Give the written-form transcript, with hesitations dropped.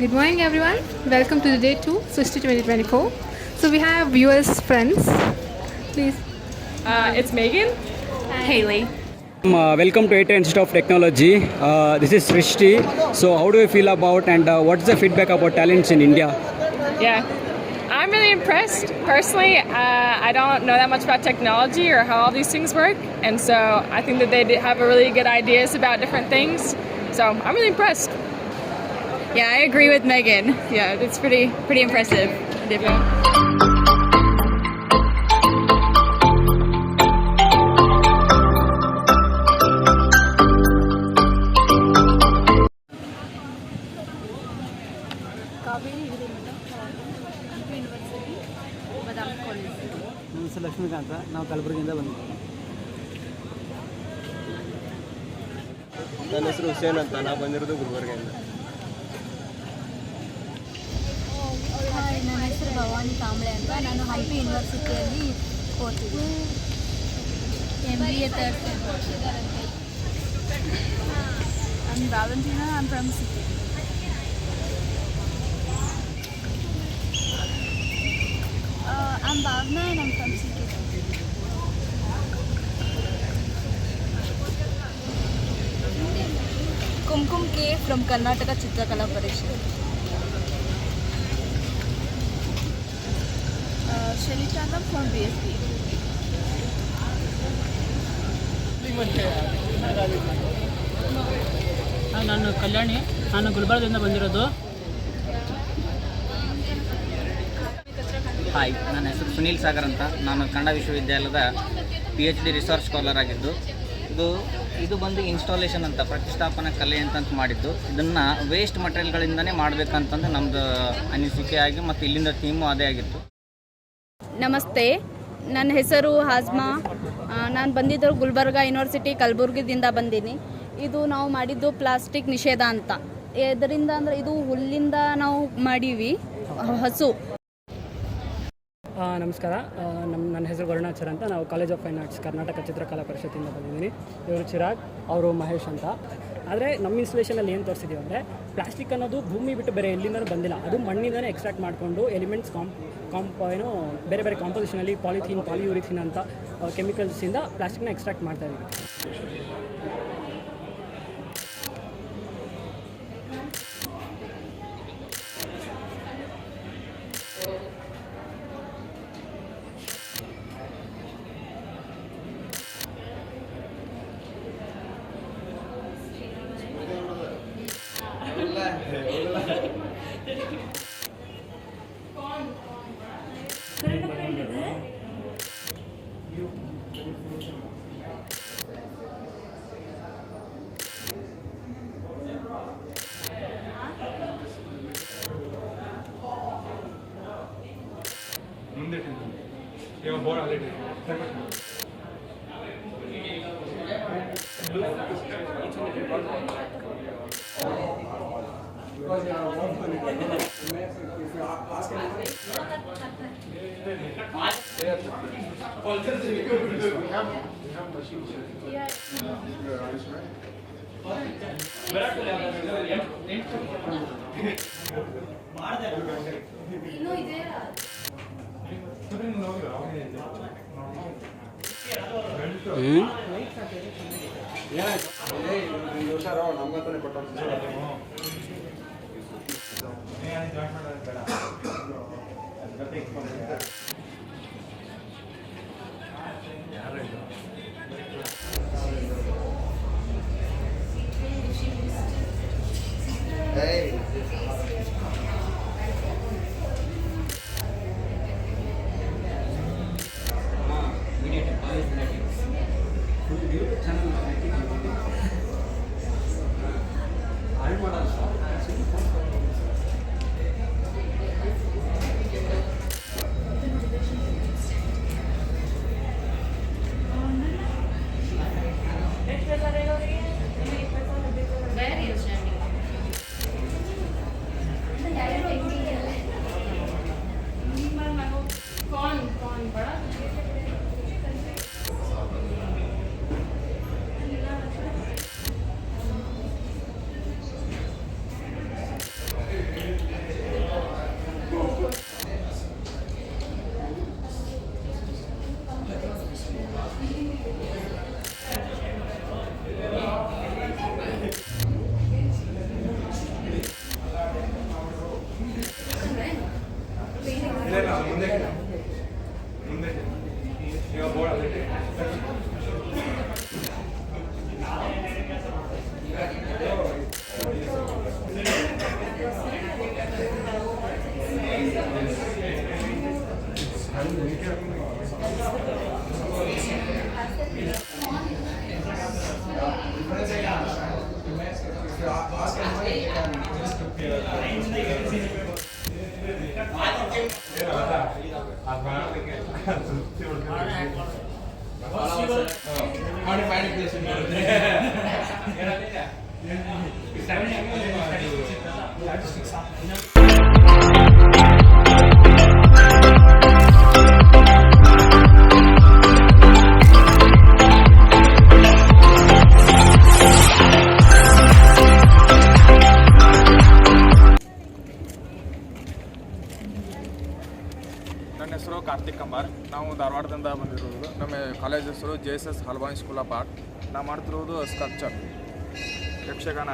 Good morning, everyone. Welcome to the day 2, Swisti 2024. So we have viewers, friends. Please. It's Megan. Haley. Welcome to ATA Institute of Technology. This is Srishti. So how do you feel about and what's the feedback about talents in India? Yeah, I'm really impressed. Personally, I don't know that much about technology or how all these things work, and so I think that they have a really good ideas about different things. So I'm really impressed. Yeah, I agree with Megan. Yeah, it's pretty impressive. ನನ್ನ ಹೆಸರು ಲಕ್ಷ್ಮೀಕಾಂತ. ನಾವು ಕಲಬುರಗಿಯಿಂದ ಬಂದಿದ್ದೀವಿ. ನನ್ನ ಹೆಸರು ಹುಸೇನ್ ಅಂತ. ನಾವು ಬಂದಿರೋದು ಗುಲ್ಬರ್ಗಿಂದ. ನನ್ನ ಹೆಸರು ಭವಾನಿ ಕಾಂಬ್ಳೆ ಅಂತ. ನಾನು ಹಂಪಿ ಯೂನಿವರ್ಸಿಟಿಯಲ್ಲಿ ಓದ್ತಿದ್ದೀನಿ. MBA third sem. I'm Valentina. I'm from City. I'm Bhavna and I'm from City. Kumkum K from Karnataka Chitrakala Parishad. Shelly Chandam from BSB. ನಾನು ಕಲ್ಯಾಣಿ. ನಾನು ಗುಲ್ಬರ್ಗದಿಂದ ಬಂದಿರೋದು. ಹಾಯ್, ನನ್ನ ಹೆಸರು ಸುನೀಲ್ ಸಾಗರ್ ಅಂತ. ನಾನು ಕನ್ನಡ ವಿಶ್ವವಿದ್ಯಾಲಯದ PhD ರಿಸರ್ಚ್ ಸ್ಕಾಲರ್ ಆಗಿದ್ದು. ಇದು ಬಂದು ಇನ್ಸ್ಟಾಲೇಷನ್ ಅಂತ, ಪ್ರತಿಷ್ಠಾಪನಾ ಕಲೆ ಅಂತಂತ ಮಾಡಿದ್ದು. ಇದನ್ನು ವೇಸ್ಟ್ ಮಟೀರಿಯಲ್ಗಳಿಂದನೇ ಮಾಡಬೇಕಂತಂದು ನಮ್ಮದು ಅನಿಸಿಕೆಯಾಗಿ ಮತ್ತು ಇಲ್ಲಿಂದ ಥೀಮು ಅದೇ ಆಗಿತ್ತು. ನಮಸ್ತೆ, ನನ್ನ ಹೆಸರು ಹಾಜ್ಮಾ. ನಾನು ಬಂದಿದ್ದು ಗುಲ್ಬರ್ಗ ಯೂನಿವರ್ಸಿಟಿ ಕಲಬುರ್ಗಿದಿಂದ ಬಂದೀನಿ. ಇದು ನಾವು ಮಾಡಿದ್ದು ಪ್ಲಾಸ್ಟಿಕ್ ನಿಷೇಧ ಅಂತ. ಇದರಿಂದ ಅಂದರೆ ಇದು ಹುಲ್ಲಿಂದ ನಾವು ಮಾಡೀವಿ, ಹಸು. ನಮಸ್ಕಾರ. ನನ್ನ ಹೆಸರು ವರುಣಾಚಾರ್ ಅಂತ. ನಾವು college of fine arts Karnataka ಚಿತ್ರಕಲಾ ಪರಿಷತ್ತಿಂದ ಬಂದಿದ್ದೀನಿ. ಇವರು ಚಿರಾಗ್, ಅವರು ಮಹೇಶ್ ಅಂತ. ಆದರೆ ನಮ್ಮ ಇನ್ಸ್ಟಲೇಷನಲ್ಲಿ ಏನು ತೋರಿಸಿದ್ದೀವಿ ಅಂದರೆ, ಪ್ಲಾಸ್ಟಿಕ್ ಅನ್ನೋದು ಭೂಮಿ ಬಿಟ್ಟು ಬೇರೆ ಎಲ್ಲಿಂದಲೂ ಬಂದಿಲ್ಲ. ಅದು ಮಣ್ಣಿಂದನೇ ಎಕ್ಸ್ಟ್ರಾಕ್ಟ್ ಮಾಡಿಕೊಂಡು ಎಲಿಮೆಂಟ್ಸ್ ಏನೋ ಬೇರೆ ಬೇರೆ ಕಾಂಪೋಸಿಷನಲ್ಲಿ ಪಾಲಿಥೀನ್, ಪಾಲಿಯೂರಿಥೀನ್ ಅಂತ ಕೆಮಿಕಲ್ಸಿಂದ ಪ್ಲಾಸ್ಟಿಕ್ನ ಎಕ್ಸ್ಟ್ರಾಕ್ಟ್ ಮಾಡ್ತಾಯಿದ್ದೀವಿ. ನನ್ನ ಹೆಸರು ಕಾರ್ತಿಕ್ ಕಂಬಾರ್. ನಾವು ಧಾರವಾಡದಿಂದ ಬಂದಿರೋದು. ನಮ್ಮ ಕಾಲೇಜ್ ಹೆಸರು JSS ಹಲ್ವಾನಿ ಸ್ಕೂಲ್ ಆಫ್ ಆರ್ಟ್. ನಾವು ಮಾಡ್ತಿರೋದು ಸ್ಕಲ್ಪ್ಚರ್, ಯಕ್ಷಗಾನ.